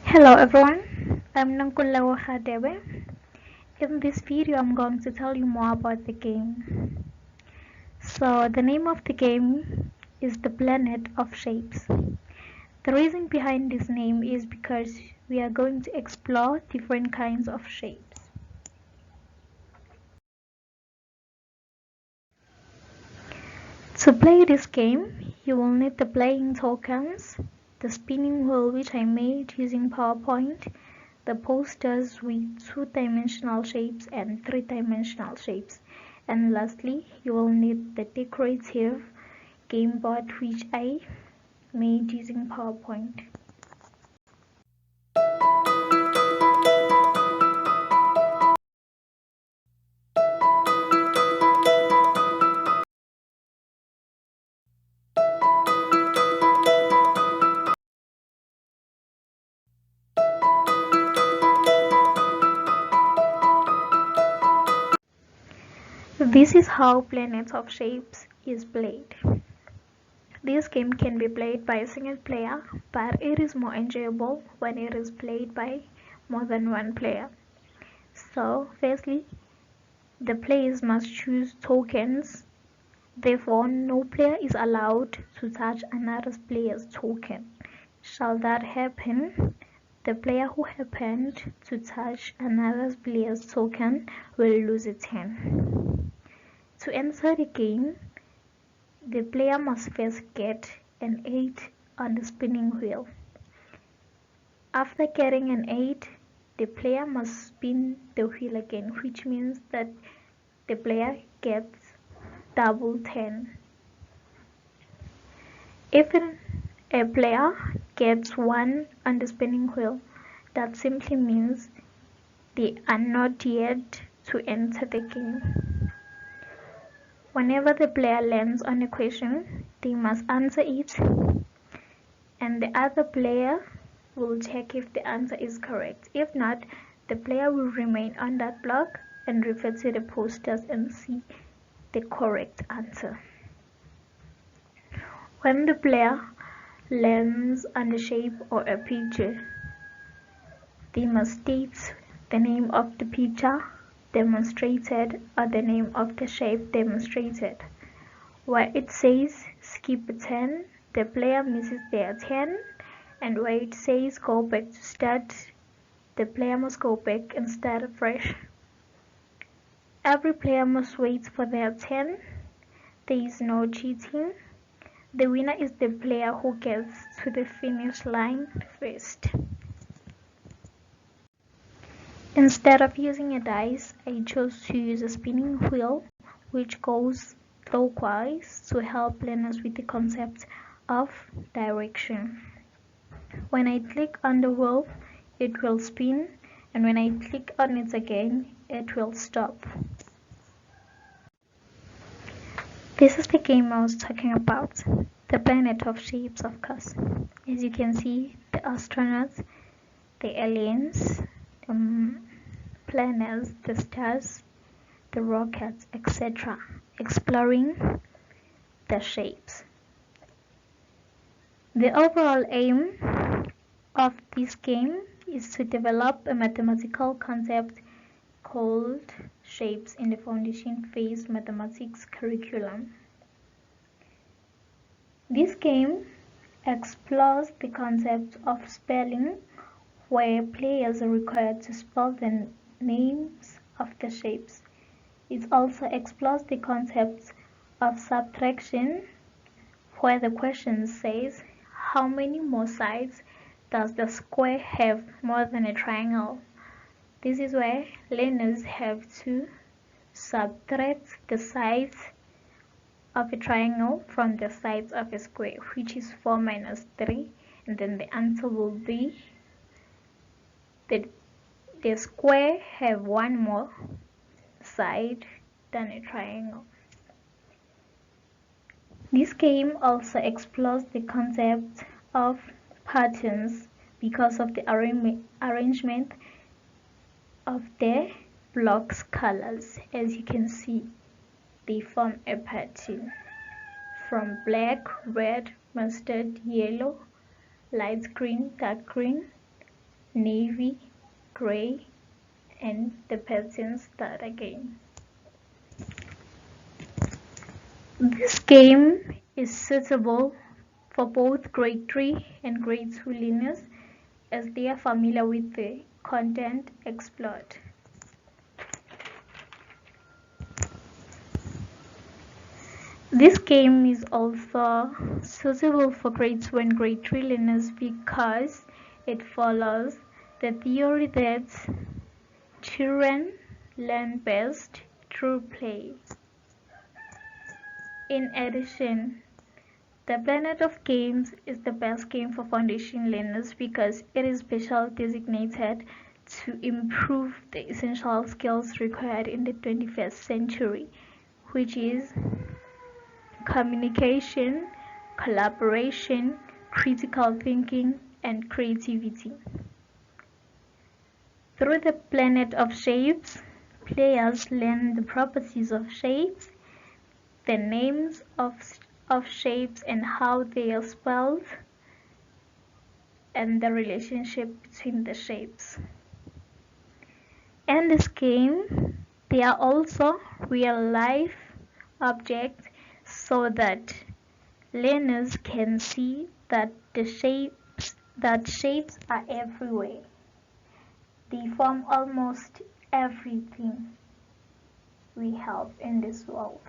Hello everyone, I'm Nankulewa Khadebe. In this video I'm going to tell you more about the game. So the name of the game is the Planet of Shapes. The reason behind this name is because we are going to explore different kinds of shapes. To play this game, you will need the playing tokens, the spinning wheel which I made using PowerPoint, the posters with two-dimensional shapes and three-dimensional shapes, and lastly you will need the decorative game board which I made using PowerPoint. This is how Planet of Shapes is played. This game can be played by a single player, but it is more enjoyable when it is played by more than one player. So, firstly, the players must choose tokens. Therefore, no player is allowed to touch another player's token. Shall that happen, the player who happened to touch another player's token will lose a turn. To enter the game, the player must first get an 8 on the spinning wheel. After getting an 8, the player must spin the wheel again, which means that the player gets double 10. If a player gets 1 on the spinning wheel, that simply means they are not yet to enter the game. Whenever the player lands on a question, they must answer it, and the other player will check if the answer is correct. If not, the player will remain on that block and refer to the posters and see the correct answer. When the player lands on a shape or a picture, they must state the name of the picture demonstrated or the name of the shape demonstrated. Where it says skip a turn, the player misses their turn, and where it says go back to start, the player must go back and start afresh. Every player must wait for their turn. There is no cheating. The winner is the player who gets to the finish line first. Instead of using a dice, I chose to use a spinning wheel which goes clockwise to help learners with the concept of direction. When I click on the wheel, it will spin, and when I click on it again, it will stop. This is the game I was talking about, the Planet of Shapes, of course. As you can see, the astronauts, the aliens, the planets, the stars, the rockets, etc., exploring the shapes. The overall aim of this game is to develop a mathematical concept called shapes in the foundation phase mathematics curriculum. This game explores the concept of spelling, where players are required to spell the names of the shapes. It also explores the concept of subtraction, where the question says, how many more sides does the square have more than a triangle? This is where learners have to subtract the sides of a triangle from the sides of a square, which is 4 minus 3, and then the answer will be the square have one more side than a triangle. This game also explores the concept of patterns because of the arrangement of the blocks colors. As you can see, they form a pattern from black, red, mustard, yellow, light green, dark green, navy, gray, and the patterns start again. This game is suitable for both grade 3 and grade 2 learners as they are familiar with the content explored. This game is also suitable for grade 2 and grade 3 learners because it follows the theory that children learn best through play. In addition, the Planet of Games is the best game for foundation learners because it is specially designated to improve the essential skills required in the 21st century, which is communication, collaboration, critical thinking, and creativity. Through the Planet of Shapes, players learn the properties of shapes, the names of shapes and how they are spelled, and the relationship between the shapes. In this game, there are also real-life objects so that learners can see that shapes are everywhere. They form almost everything we have in this world.